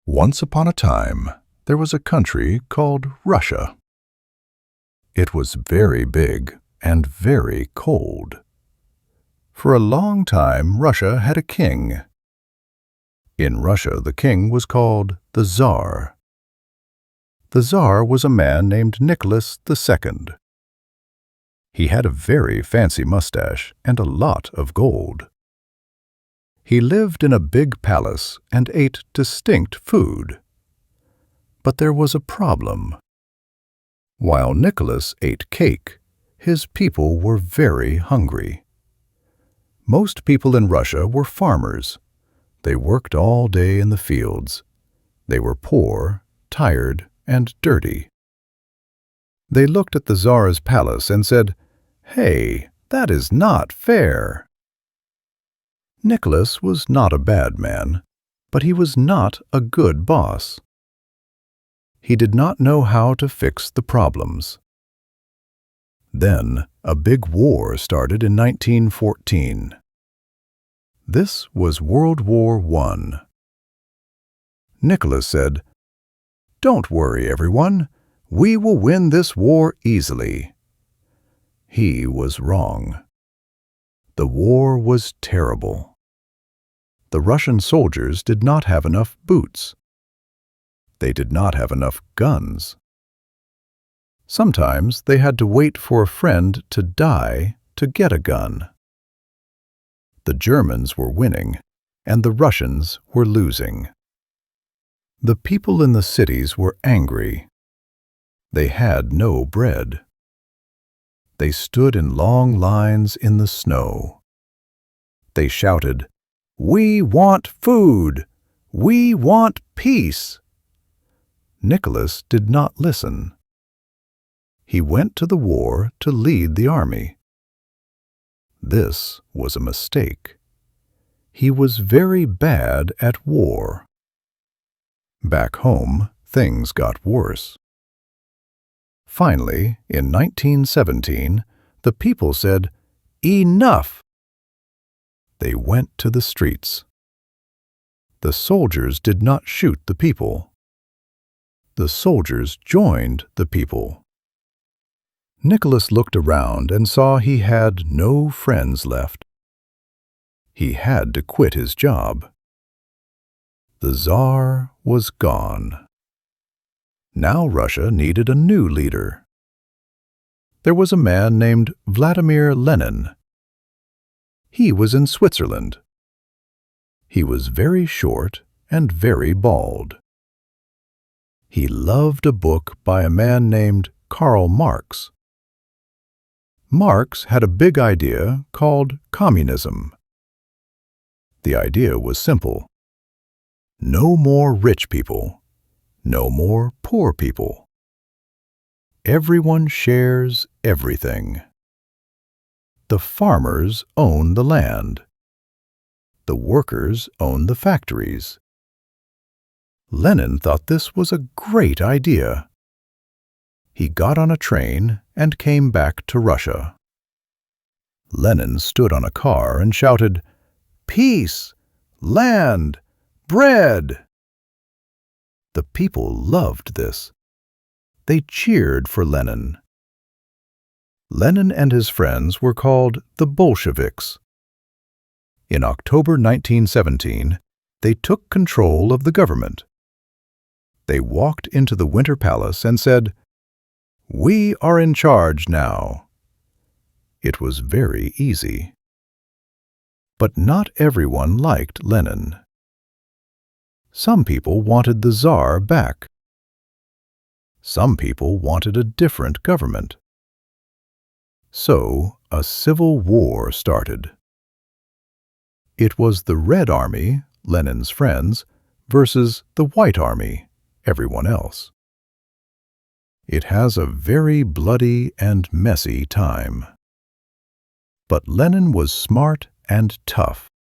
Once upon a time, there was a country called Russia. It was very big and very cold. For a long time, Russia had a king. In Russia, the king was called the Tsar. The Tsar was a man named Nicholas II. He had a very fancy mustache and a lot of gold. He lived in a big palace and ate distinct food. But there was a problem. While Nicholas ate cake, his people were very hungry. Most people in Russia were farmers. They worked all day in the fields. They were poor, tired, and dirty. They looked at the Tsar's palace and said, "Hey, that is not fair." Nicholas was not a bad man, but he was not a good boss. He did not know how to fix the problems. Then a big war started in 1914. This was World War I. Nicholas said, "Don't worry, everyone. We will win this war easily." He was wrong. The war was terrible. The Russian soldiers did not have enough boots. They did not have enough guns. Sometimes they had to wait for a friend to die to get a gun. The Germans were winning, and the Russians were losing. The people in the cities were angry. They had no bread. They stood in long lines in the snow. They shouted, "We want food! We want peace!" Nicholas did not listen. He went to the war to lead the army. This was a mistake. He was very bad at war. Back home, things got worse. Finally, in 1917, the people said, "Enough!" They went to the streets. The soldiers did not shoot the people. The soldiers joined the people. Nicholas looked around and saw he had no friends left. He had to quit his job. The Tsar was gone. Now Russia needed a new leader. There was a man named Vladimir Lenin. He was in Switzerland. He was very short and very bald. He loved a book by a man named Karl Marx. Marx had a big idea called communism. The idea was simple. No more rich people. No more poor people. Everyone shares everything. The farmers own the land. The workers own the factories. Lenin thought this was a great idea. He got on a train and came back to Russia. Lenin stood on a car and shouted, "Peace! Land! Bread!" The people loved this. They cheered for Lenin. Lenin and his friends were called the Bolsheviks. In October 1917, they took control of the government. They walked into the Winter Palace and said, "We are in charge now." It was very easy. But not everyone liked Lenin. Some people wanted the Tsar back. Some people wanted a different government. So a civil war started. It was the Red Army, Lenin's friends, versus the White Army, everyone else. It has a very bloody and messy time. But Lenin was smart and tough.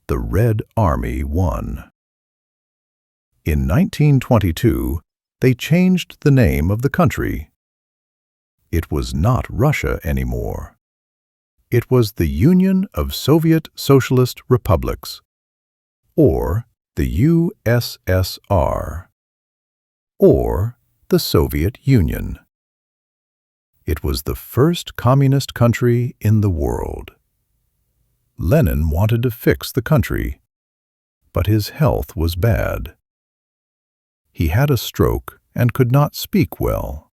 The Red Army won. In 1922, they changed the name of the country. It was not Russia anymore. It was the Union of Soviet Socialist Republics, or the USSR, or the Soviet Union. It was the first communist country in the world. Lenin wanted to fix the country, but his health was bad. He had a stroke and could not speak well.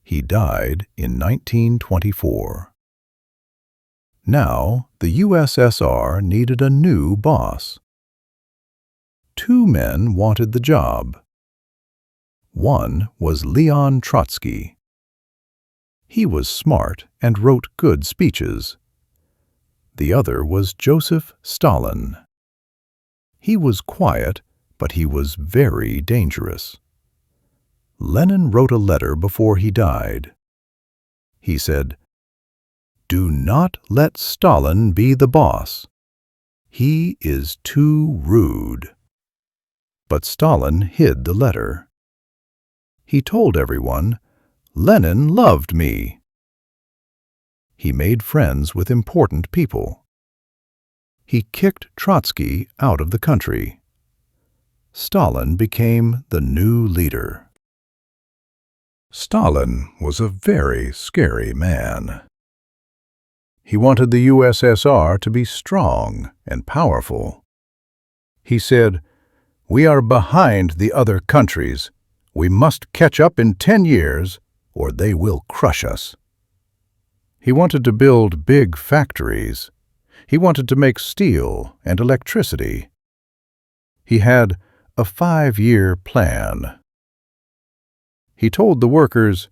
He died in 1924. Now, the USSR needed a new boss. Two men wanted the job. One was Leon Trotsky. He was smart and wrote good speeches. The other was Joseph Stalin. He was quiet, but he was very dangerous. Lenin wrote a letter before he died. He said, "Do not let Stalin be the boss. He is too rude." But Stalin hid the letter. He told everyone, "Lenin loved me." He made friends with important people. He kicked Trotsky out of the country. Stalin became the new leader. Stalin was a very scary man. He wanted the USSR to be strong and powerful. He said, "We are behind the other countries. We must catch up in 10 years, or they will crush us." He wanted to build big factories. He wanted to make steel and electricity. He had a 5-year plan. He told the workers,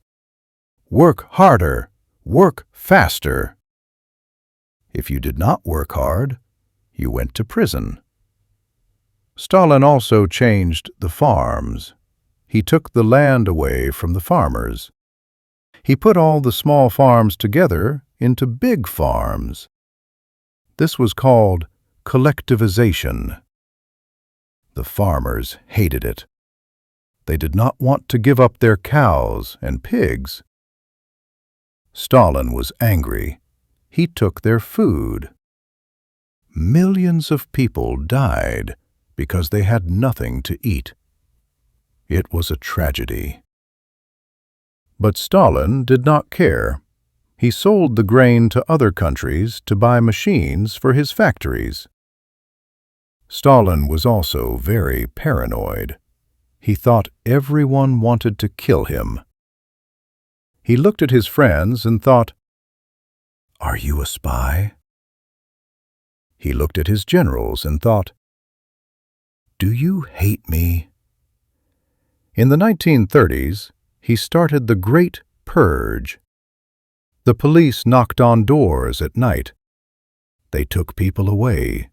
"Work harder, work faster." If you did not work hard, you went to prison. Stalin also changed the farms. He took the land away from the farmers. He put all the small farms together into big farms. This was called collectivization. The farmers hated it. They did not want to give up their cows and pigs. Stalin was angry. He took their food. Millions of people died because they had nothing to eat. It was a tragedy. But Stalin did not care. He sold the grain to other countries to buy machines for his factories. Stalin was also very paranoid. He thought everyone wanted to kill him. He looked at his friends and thought, "Are you a spy?" He looked at his generals and thought, "Do you hate me?" In the 1930s, he started the Great Purge. The police knocked on doors at night. They took people away.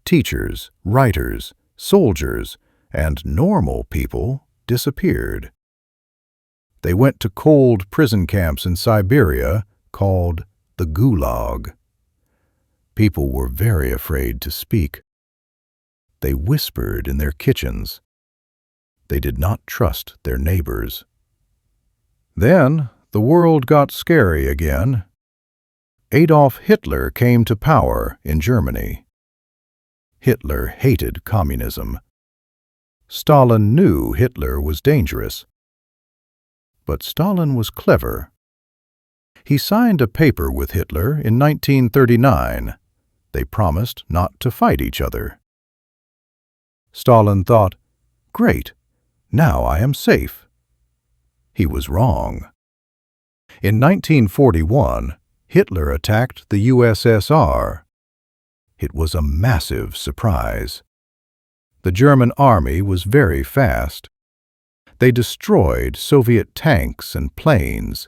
Teachers, writers, soldiers, and normal people disappeared. They went to cold prison camps in Siberia called the Gulag. People were very afraid to speak. They whispered in their kitchens. They did not trust their neighbors. Then the world got scary again. Adolf Hitler came to power in Germany. Hitler hated communism. Stalin knew Hitler was dangerous. But Stalin was clever. He signed a paper with Hitler in 1939. They promised not to fight each other. Stalin thought, "Great, now I am safe." He was wrong. In 1941, Hitler attacked the USSR. It was a massive surprise. The German army was very fast. They destroyed Soviet tanks and planes.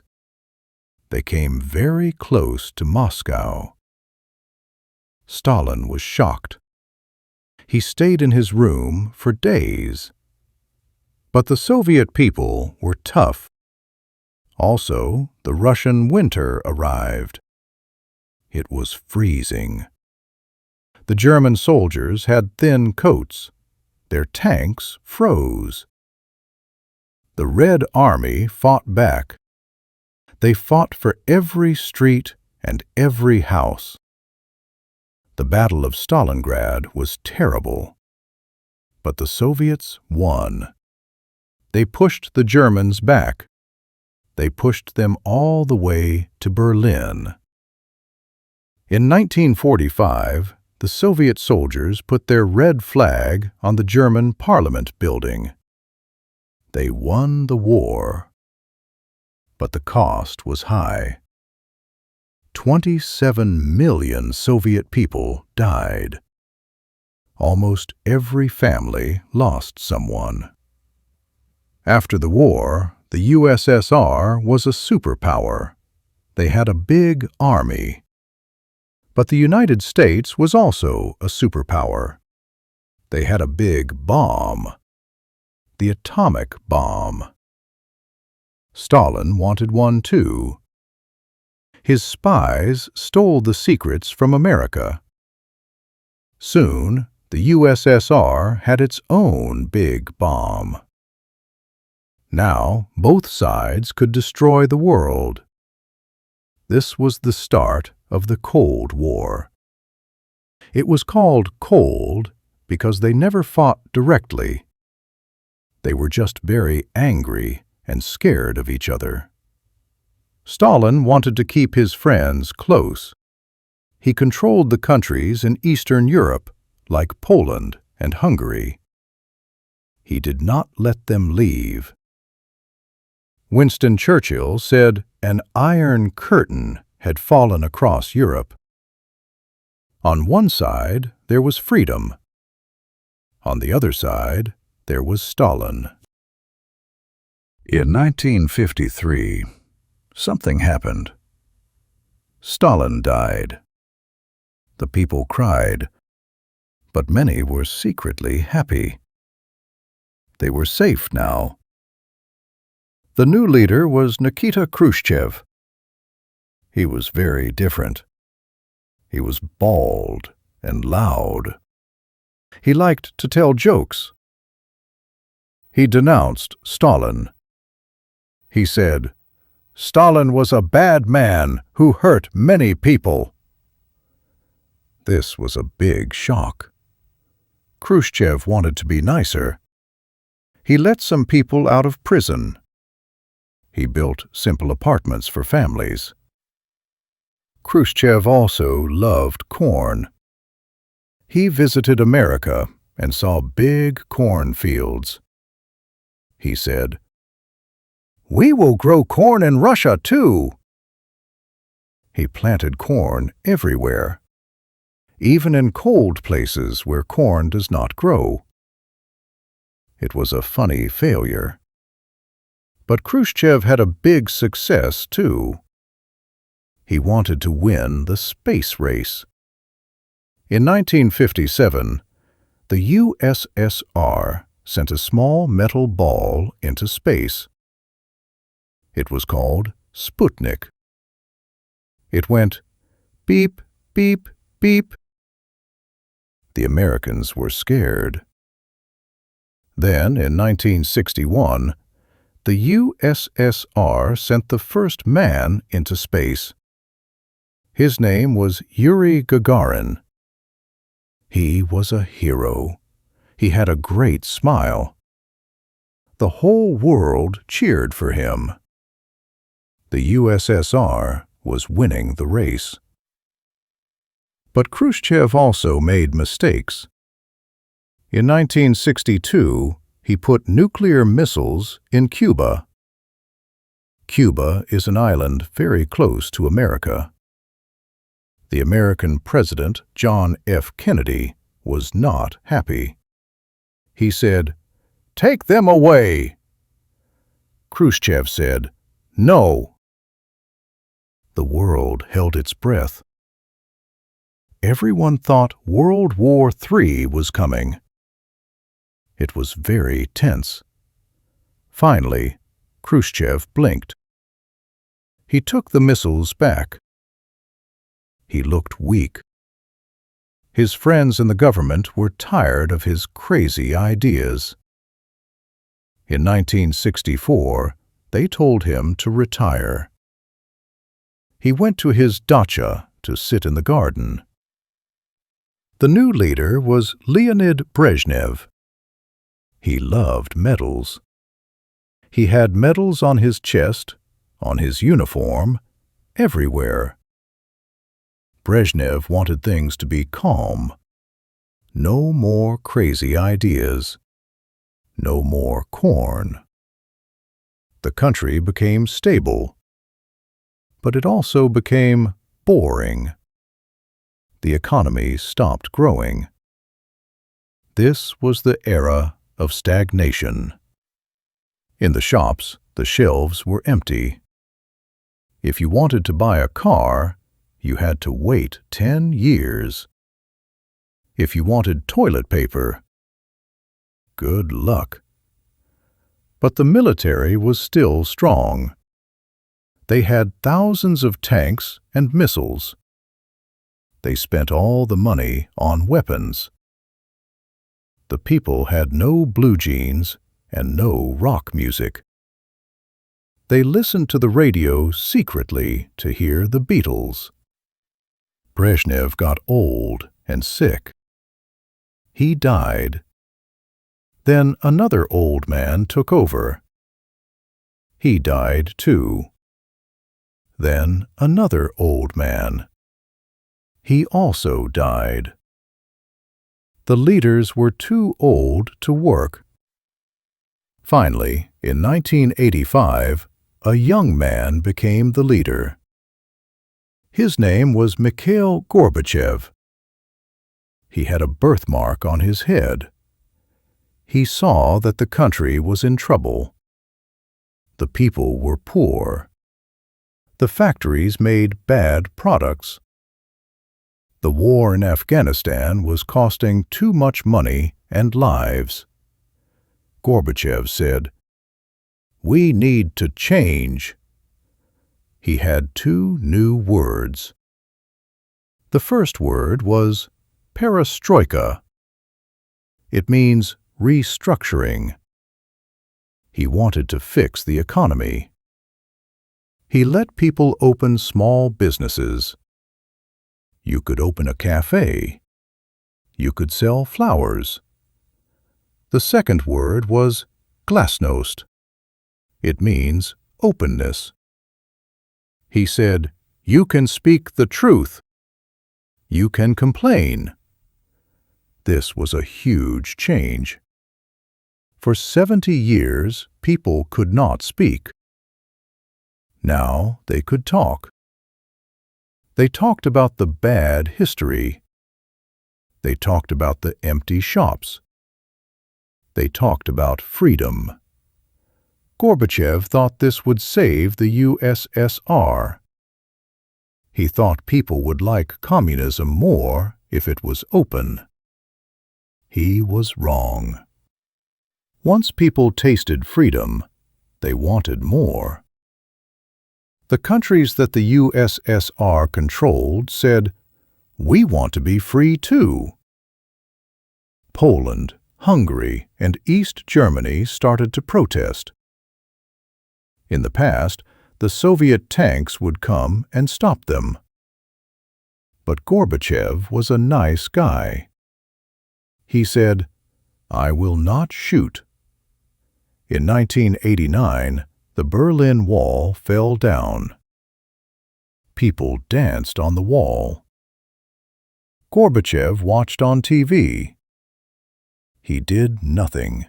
They came very close to Moscow. Stalin was shocked. He stayed in his room for days. But the Soviet people were tough. Also, the Russian winter arrived. It was freezing. The German soldiers had thin coats. Their tanks froze. The Red Army fought back. They fought for every street and every house. The Battle of Stalingrad was terrible, but the Soviets won. They pushed the Germans back. They pushed them all the way to Berlin. In 1945, the Soviet soldiers put their red flag on the German Parliament building. They won the war, but the cost was high. 27 million Soviet people died. Almost every family lost someone. After the war, the USSR was a superpower. They had a big army. But the United States was also a superpower. They had a big bomb, the atomic bomb. Stalin wanted one too. His spies stole the secrets from America. Soon, the USSR had its own big bomb. Now, both sides could destroy the world. This was the start of the Cold War. It was called cold because they never fought directly. They were just very angry and scared of each other. Stalin wanted to keep his friends close. He controlled the countries in Eastern Europe, like Poland and Hungary. He did not let them leave. Winston Churchill said an iron curtain had fallen across Europe. On one side, there was freedom. On the other side, there was Stalin. In 1953, something happened. Stalin died. The people cried, but many were secretly happy. They were safe now. The new leader was Nikita Khrushchev. He was very different. He was bald and loud. He liked to tell jokes. He denounced Stalin. He said, "Stalin was a bad man who hurt many people." This was a big shock. Khrushchev wanted to be nicer. He let some people out of prison. He built simple apartments for families. Khrushchev also loved corn. He visited America and saw big cornfields. He said, "We will grow corn in Russia too." He planted corn everywhere, even in cold places where corn does not grow. It was a funny failure. But Khrushchev had a big success too. He wanted to win the space race. In 1957, the USSR sent a small metal ball into space. It was called Sputnik. It went beep, beep, beep. The Americans were scared. Then, in 1961, the USSR sent the first man into space. His name was Yuri Gagarin. He was a hero. He had a great smile. The whole world cheered for him. The USSR was winning the race. But Khrushchev also made mistakes. In 1962, he put nuclear missiles in Cuba. Cuba is an island very close to America. The American president, John F. Kennedy, was not happy. He said, "Take them away." Khrushchev said, "No." The world held its breath. Everyone thought World War III was coming. It was very tense. Finally, Khrushchev blinked. He took the missiles back. He looked weak. His friends in the government were tired of his crazy ideas. In 1964, they told him to retire. He went to his dacha to sit in the garden. The new leader was Leonid Brezhnev. He loved medals. He had medals on his chest, on his uniform, everywhere. Brezhnev wanted things to be calm. No more crazy ideas. No more corn. The country became stable, but it also became boring. The economy stopped growing. This was the era of stagnation. In the shops, the shelves were empty. If you wanted to buy a car, you had to wait 10 years. If you wanted toilet paper, good luck. But the military was still strong. They had thousands of tanks and missiles. They spent all the money on weapons. The people had no blue jeans and no rock music. They listened to the radio secretly to hear the Beatles. Brezhnev got old and sick. He died. Then another old man took over. He died too. Then another old man. He also died. The leaders were too old to work. Finally, in 1985, a young man became the leader. His name was Mikhail Gorbachev. He had a birthmark on his head. He saw that the country was in trouble. The people were poor. The factories made bad products. The war in Afghanistan was costing too much money and lives. Gorbachev said, "We need to change." He had two new words. The first word was perestroika. It means restructuring. He wanted to fix the economy. He let people open small businesses. You could open a cafe. You could sell flowers. The second word was glasnost. It means openness. He said, "You can speak the truth. You can complain." This was a huge change. For 70 years, people could not speak. Now they could talk. They talked about the bad history. They talked about the empty shops. They talked about freedom. Gorbachev thought this would save the USSR. He thought people would like communism more if it was open. He was wrong. Once people tasted freedom, they wanted more. The countries that the USSR controlled said, "We want to be free too." Poland, Hungary, and East Germany started to protest. In the past, the Soviet tanks would come and stop them. But Gorbachev was a nice guy. He said, "I will not shoot." In 1989, the Berlin Wall fell down. People danced on the wall. Gorbachev watched on TV. He did nothing.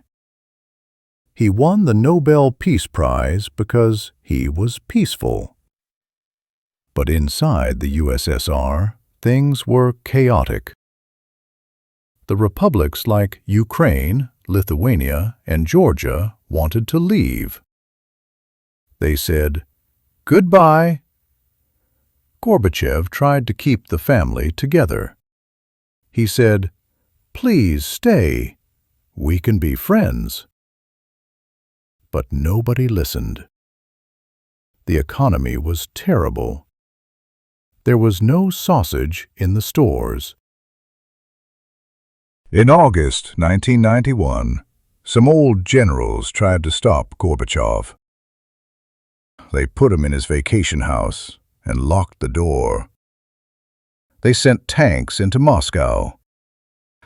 He won the Nobel Peace Prize because he was peaceful. But inside the USSR, things were chaotic. The republics like Ukraine, Lithuania, and Georgia wanted to leave. They said, "Goodbye." Gorbachev tried to keep the family together. He said, "Please stay. We can be friends." But nobody listened. The economy was terrible. There was no sausage in the stores. In August 1991, some old generals tried to stop Gorbachev. They put him in his vacation house and locked the door. They sent tanks into Moscow.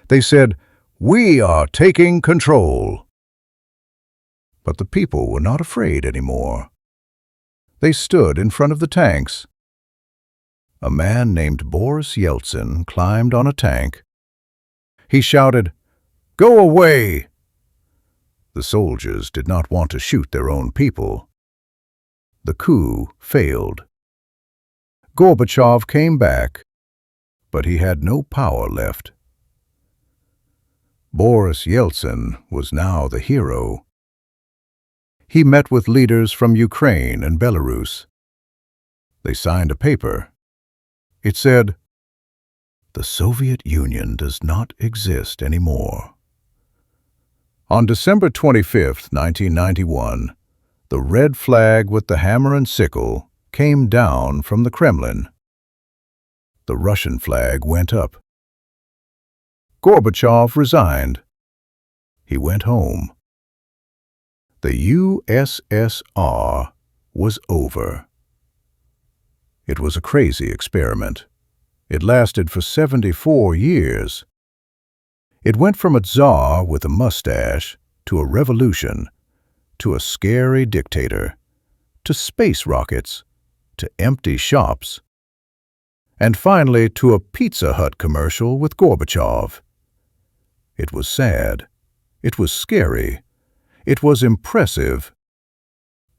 They said, "We are taking control." But the people were not afraid anymore. They stood in front of the tanks. A man named Boris Yeltsin climbed on a tank. He shouted, "Go away!" The soldiers did not want to shoot their own people. The coup failed. Gorbachev came back, but he had no power left. Boris Yeltsin was now the hero. He met with leaders from Ukraine and Belarus. They signed a paper. It said, "The Soviet Union does not exist anymore." On December 25, 1991, the red flag with the hammer and sickle came down from the Kremlin. The Russian flag went up. Gorbachev resigned. He went home. The USSR was over. It was a crazy experiment. It lasted for 74 years. It went from a czar with a mustache to a revolution, to a scary dictator, to space rockets, to empty shops, and finally to a Pizza Hut commercial with Gorbachev. It was sad. It was scary. It was impressive.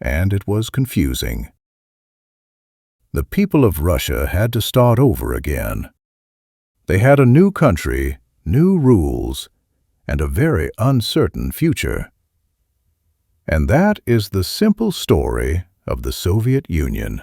And it was confusing. The people of Russia had to start over again. They had a new country, new rules, and a very uncertain future. And that is the simple story of the Soviet Union.